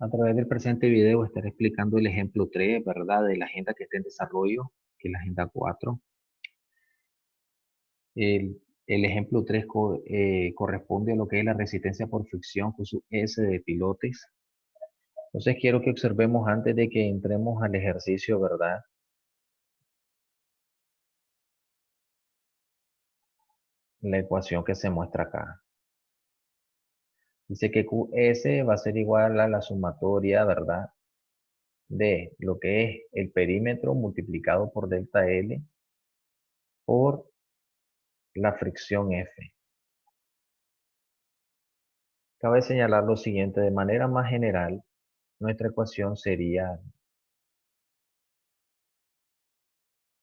A través del presente video estaré explicando el ejemplo 3, ¿verdad? De la agenda que está en desarrollo, que es la agenda 4. El ejemplo 3 corresponde a lo que es la resistencia por fricción con su S de pilotes. Entonces quiero que observemos antes de que entremos al ejercicio, ¿verdad? La ecuación que se muestra acá. Dice que QS va a ser igual a la sumatoria, ¿verdad? De lo que es el perímetro multiplicado por delta L por la fricción F. Cabe señalar lo siguiente, de manera más general, nuestra ecuación sería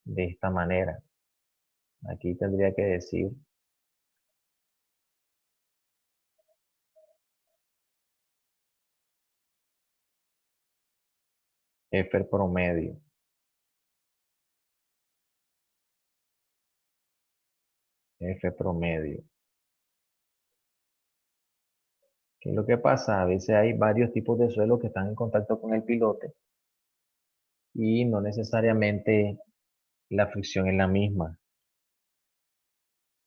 de esta manera. Aquí tendría que decir F promedio. F promedio. ¿Qué es lo que pasa? A veces hay varios tipos de suelo que están en contacto con el pilote y no necesariamente la fricción es la misma.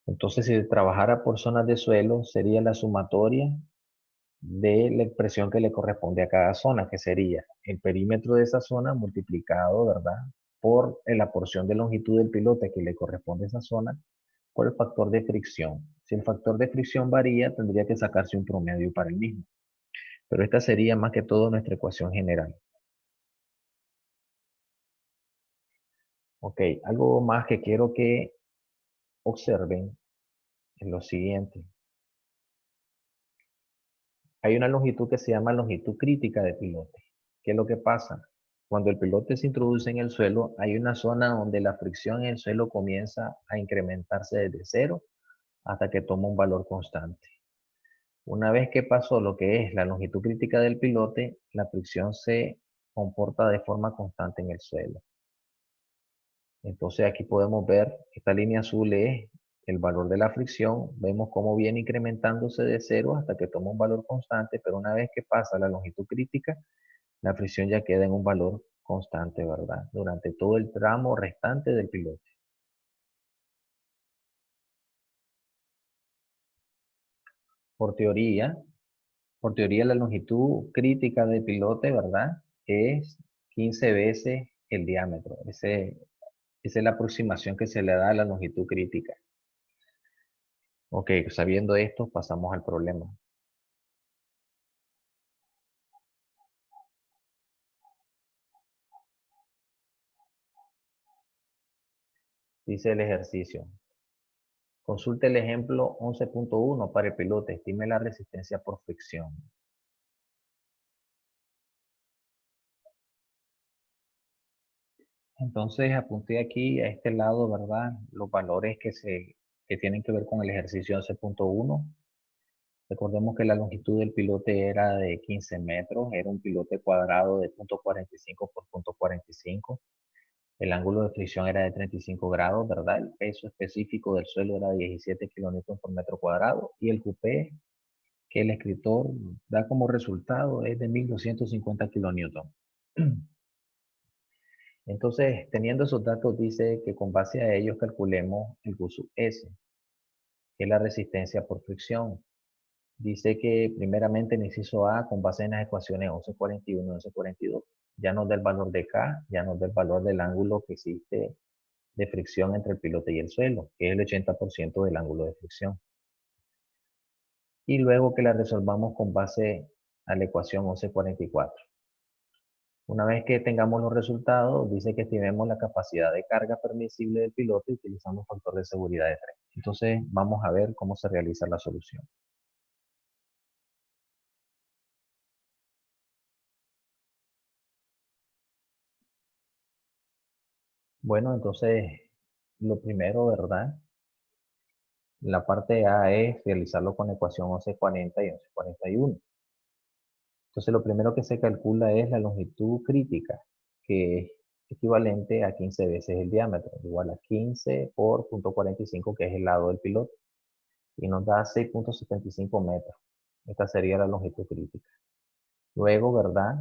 Entonces, si trabajara por zonas de suelo, sería la sumatoria de la expresión que le corresponde a cada zona, que sería el perímetro de esa zona multiplicado, ¿verdad? Por la porción de longitud del pilote que le corresponde a esa zona, por el factor de fricción. Si el factor de fricción varía, tendría que sacarse un promedio para el mismo. Pero esta sería más que todo nuestra ecuación general. Ok, algo más que quiero que observen es lo siguiente. Hay una longitud que se llama longitud crítica de pilote. ¿Qué es lo que pasa? Cuando el pilote se introduce en el suelo, hay una zona donde la fricción en el suelo comienza a incrementarse desde cero hasta que toma un valor constante. Una vez que pasó lo que es la longitud crítica del pilote, la fricción se comporta de forma constante en el suelo. Entonces aquí podemos ver, esta línea azul es el valor de la fricción. Vemos cómo viene incrementándose de cero hasta que toma un valor constante, pero una vez que pasa la longitud crítica, la fricción ya queda en un valor constante, ¿verdad? Durante todo el tramo restante del pilote. Por teoría, por teoría la longitud crítica del pilote, ¿verdad? Es 15 veces el diámetro. Esa es la aproximación que se le da a la longitud crítica. Ok, sabiendo esto, pasamos al problema. Dice el ejercicio. Consulte el ejemplo 11.1 para el piloto. Estime la resistencia por fricción. Entonces apunté aquí a este lado, ¿verdad? Los valores que tienen que ver con el ejercicio 11.1. Recordemos que la longitud del pilote era de 15 metros, era un pilote cuadrado de 0.45 por 0.45. El ángulo de fricción era de 35 grados, ¿verdad? El peso específico del suelo era de 17 kilonewton por metro cuadrado y el QP que el escritor da como resultado es de 1250 kilonewton. Entonces, teniendo esos datos, dice que con base a ellos calculemos el Q sub S, que es la resistencia por fricción. Dice que primeramente en inciso A, con base en las ecuaciones 1141 y 1142, ya nos da el valor de K, ya nos da el valor del ángulo que existe de fricción entre el pilote y el suelo, que es el 80% del ángulo de fricción. Y luego que la resolvamos con base a la ecuación 1144. Una vez que tengamos los resultados, dice que estimemos la capacidad de carga permisible del piloto y utilizamos factor de seguridad de 3. Entonces, vamos a ver cómo se realiza la solución. Bueno, entonces, lo primero, ¿verdad? La parte A es realizarlo con ecuación 1140 y 1141. Entonces, lo primero que se calcula es la longitud crítica, que es equivalente a 15 veces el diámetro, igual a 15 por 0.45, que es el lado del piloto, y nos da 6.75 metros. Esta sería la longitud crítica. Luego, ¿verdad?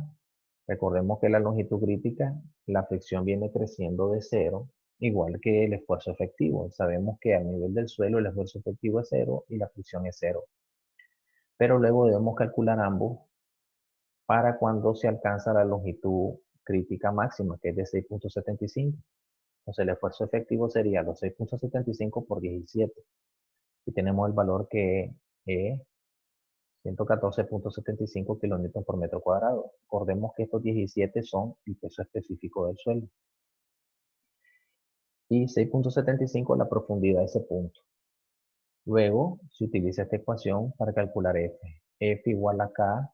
Recordemos que la longitud crítica, la fricción viene creciendo de cero, igual que el esfuerzo efectivo. Sabemos que a nivel del suelo el esfuerzo efectivo es cero y la fricción es cero. Pero luego debemos calcular ambos para cuando se alcanza la longitud crítica máxima, que es de 6.75. Entonces el esfuerzo efectivo sería los 6.75 por 17. Y tenemos el valor que es 114.75 kilómetros por metro cuadrado. Recordemos que estos 17 son el peso específico del suelo. Y 6.75 la profundidad de ese punto. Luego se utiliza esta ecuación para calcular F. F igual a K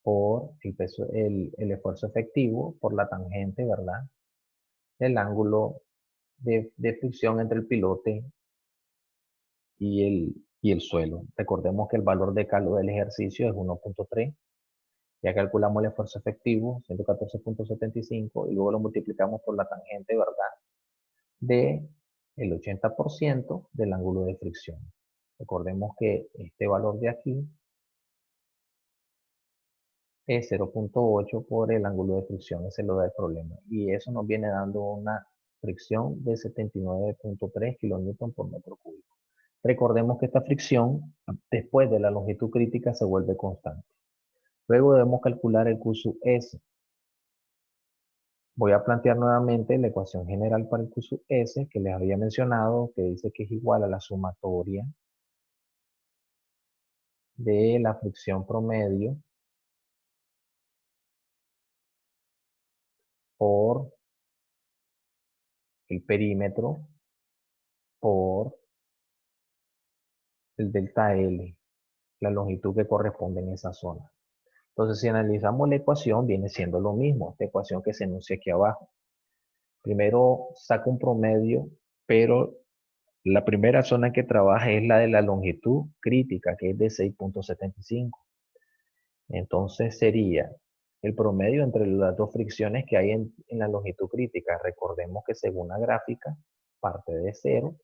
por el, peso, el esfuerzo efectivo por la tangente, ¿verdad? El ángulo de fricción entre el pilote y el suelo. Recordemos que el valor de calor del ejercicio es 1.3. Ya calculamos el esfuerzo efectivo, 114.75, y luego lo multiplicamos por la tangente, ¿verdad? De el 80% del ángulo de fricción. Recordemos que este valor de aquí es 0.8 por el ángulo de fricción, ese lo da el problema. Y eso nos viene dando una fricción de 79.3 kilonewton por metro cúbico. Recordemos que esta fricción, después de la longitud crítica, se vuelve constante. Luego debemos calcular el Q sub S. Voy a plantear nuevamente la ecuación general para el Q sub S que les había mencionado, que dice que es igual a la sumatoria de la fricción promedio por el perímetro por el delta L, la longitud que corresponde en esa zona. Entonces, si analizamos la ecuación, viene siendo lo mismo, esta ecuación que se enuncia aquí abajo. Primero saco un promedio, pero la primera zona que trabaja es la de la longitud crítica, que es de 6.75. Entonces sería el promedio entre las dos fricciones que hay en la longitud crítica. Recordemos que según la gráfica, parte de cero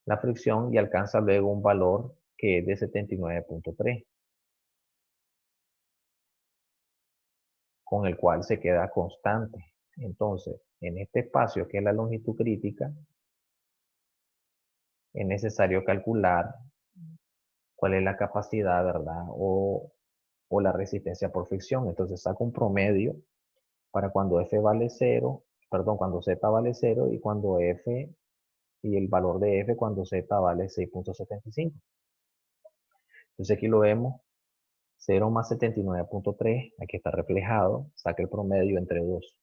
la fricción y alcanza luego un valor que es de 79.3, con el cual se queda constante. Entonces, en este espacio que es la longitud crítica, es necesario calcular cuál es la capacidad, ¿verdad? O la resistencia por fricción. Entonces saco un promedio para cuando F vale 0, perdón, cuando Z vale 0 y cuando F y el valor de F cuando Z vale 6.75. Entonces aquí lo vemos, 0 más 79.3, aquí está reflejado, saca el promedio entre 2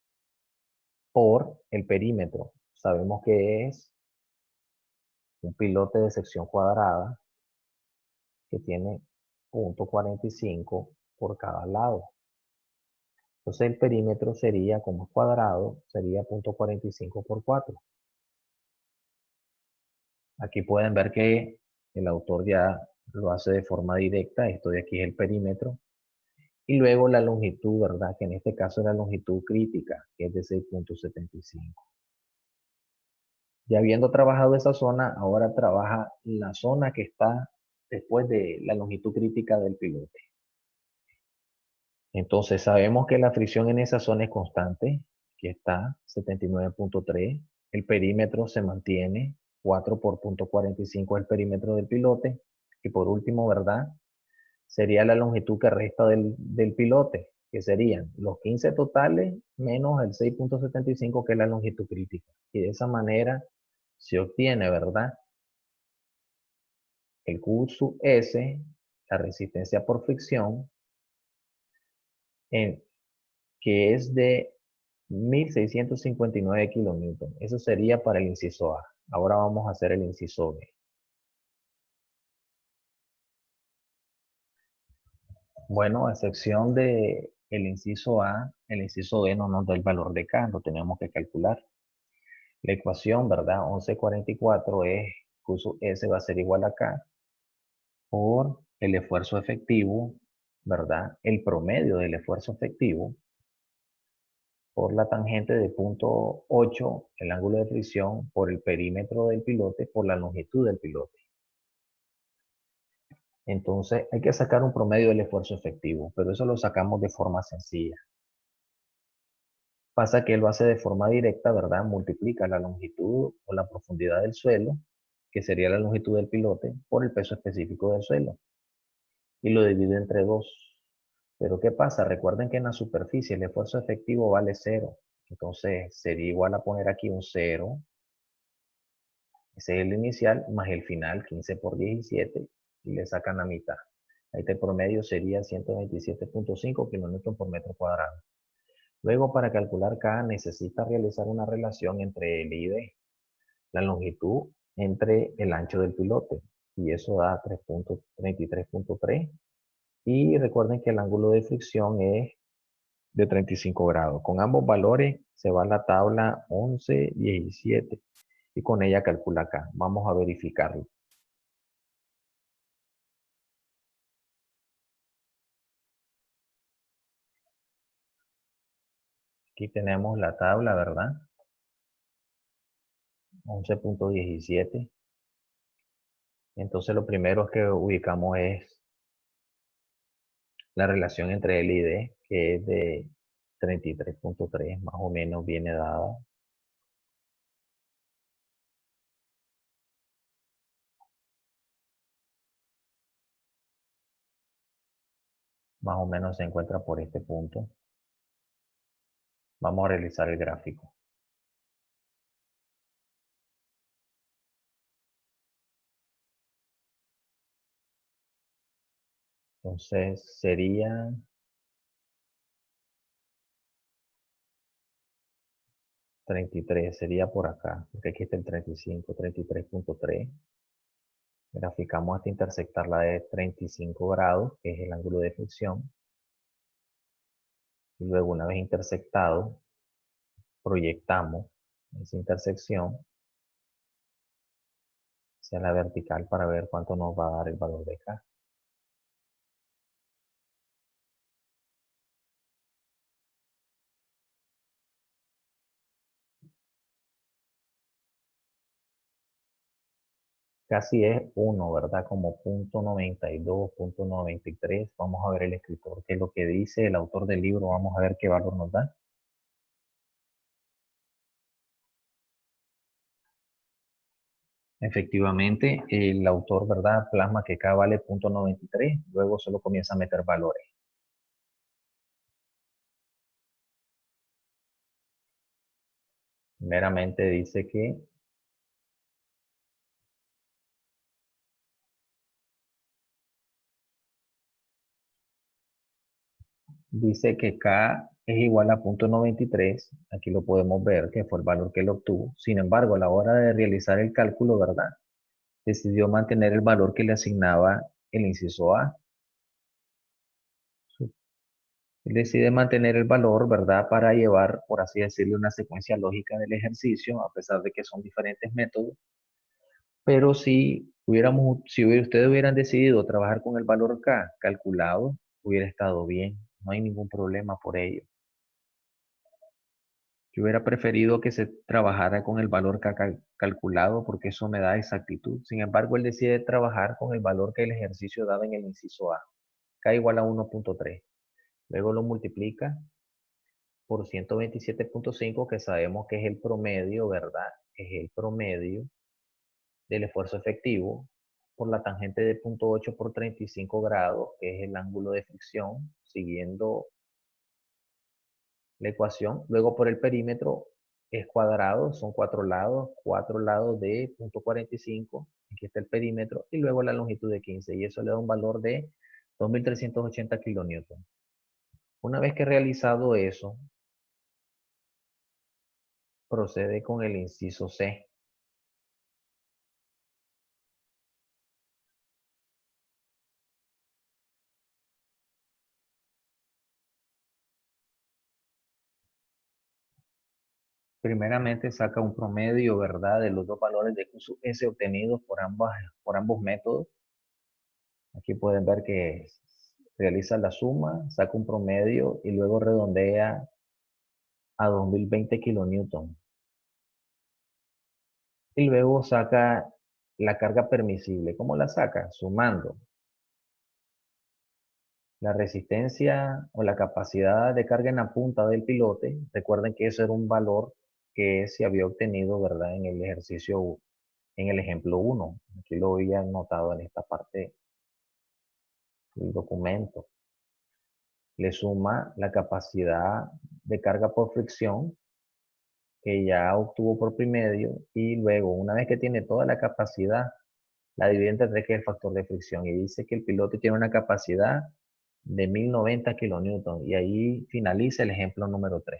por el perímetro. Sabemos que es un pilote de sección cuadrada que tiene 0.45 por cada lado. Entonces el perímetro sería, como es cuadrado, sería 0.45 por 4. Aquí pueden ver que el autor ya lo hace de forma directa. Esto de aquí es el perímetro. Y luego la longitud, ¿verdad? Que en este caso es la longitud crítica, que es de 6.75. Ya habiendo trabajado esa zona, ahora trabaja la zona que está después de la longitud crítica del pilote. Entonces sabemos que la fricción en esa zona es constante, que está 79.3. El perímetro se mantiene, 4 por 0.45 el perímetro del pilote. Y por último, ¿verdad? Sería la longitud que resta del pilote, que serían los 15 totales menos el 6.75 que es la longitud crítica. Y de esa manera se obtiene, ¿verdad? El Q sub S, la resistencia por fricción, que es de 1659 kilonewton. Eso sería para el inciso A. Ahora vamos a hacer el inciso B. Bueno, a excepción de el inciso A, el inciso B no nos da el valor de K, lo tenemos que calcular. La ecuación, ¿verdad? 1144 es Q sub S va a ser igual a K por el esfuerzo efectivo, ¿verdad? El promedio del esfuerzo efectivo por la tangente de punto 8, el ángulo de fricción, por el perímetro del pilote, por la longitud del pilote. Entonces hay que sacar un promedio del esfuerzo efectivo, pero eso lo sacamos de forma sencilla. Pasa que él lo hace de forma directa, ¿verdad? Multiplica la longitud o la profundidad del suelo, que sería la longitud del pilote, por el peso específico del suelo. Y lo divide entre 2. Pero ¿qué pasa? Recuerden que en la superficie el esfuerzo efectivo vale 0. Entonces sería igual a poner aquí un 0. Ese es el inicial más el final, 15 por 17, y le sacan la mitad. Ahí el promedio sería 127.5 kilómetros por metro cuadrado. Luego, para calcular K, necesita realizar una relación entre L y D, la longitud entre el ancho del pilote, y eso da 33.3. Y recuerden que el ángulo de fricción es de 35 grados. Con ambos valores se va a la tabla 11, 17 y con ella calcula K. Vamos a verificarlo. Aquí tenemos la tabla, ¿verdad? 11.17. Entonces lo primero que ubicamos es la relación entre L y D, que es de 33.3, más o menos viene dada. Más o menos se encuentra por este punto. Vamos a realizar el gráfico. Entonces sería 33, sería por acá, porque aquí está el 35, 33.3. Graficamos hasta intersectar la de 35 grados, que es el ángulo de fricción. Y luego, una vez intersectado, proyectamos esa intersección hacia la vertical para ver cuánto nos va a dar el valor de K. Casi es 1, ¿verdad? Como punto 92, punto 93. Vamos a ver el escritor, qué es lo que dice el autor del libro. Vamos a ver qué valor nos da. Efectivamente, el autor, ¿verdad? Plasma que K vale punto 93. Luego solo comienza a meter valores. Meramente dice que K es igual a punto 93. Aquí lo podemos ver, que fue el valor que él obtuvo. Sin embargo, a la hora de realizar el cálculo, ¿verdad? Decidió mantener el valor que le asignaba el inciso A. Él decide mantener el valor, ¿verdad? Para llevar, por así decirlo, una secuencia lógica del ejercicio, a pesar de que son diferentes métodos. Pero si ustedes hubieran decidido trabajar con el valor K calculado, hubiera estado bien. No hay ningún problema por ello. Yo hubiera preferido que se trabajara con el valor calculado porque eso me da exactitud. Sin embargo, él decide trabajar con el valor que el ejercicio daba en el inciso A. K igual a 1.3. Luego lo multiplica por 127.5, que sabemos que es el promedio, ¿verdad? Es el promedio del esfuerzo efectivo por la tangente de 0.8 por 35 grados, que es el ángulo de fricción, siguiendo la ecuación. Luego por el perímetro es cuadrado, son 4 lados de 0.45. Aquí está el perímetro y luego la longitud de 15 y eso le da un valor de 2380 kilonewton. Una vez que he realizado eso, procede con el inciso C. Primeramente saca un promedio, ¿verdad? De los dos valores de QS obtenidos por ambos métodos. Aquí pueden ver que realiza la suma, saca un promedio y luego redondea a 2020 kilonewton. Y luego saca la carga permisible. ¿Cómo la saca? Sumando La resistencia o la capacidad de carga en la punta del pilote, recuerden que eso era un valor que se había obtenido, ¿verdad? En el ejercicio, en el ejemplo 1. Aquí lo había anotado en esta parte del documento. Le suma la capacidad de carga por fricción que ya obtuvo por pi medio y luego, una vez que tiene toda la capacidad, la divide entre 3, que es el factor de fricción, y dice que el piloto tiene una capacidad de 1090 kilonewton, y ahí finaliza el ejemplo número 3.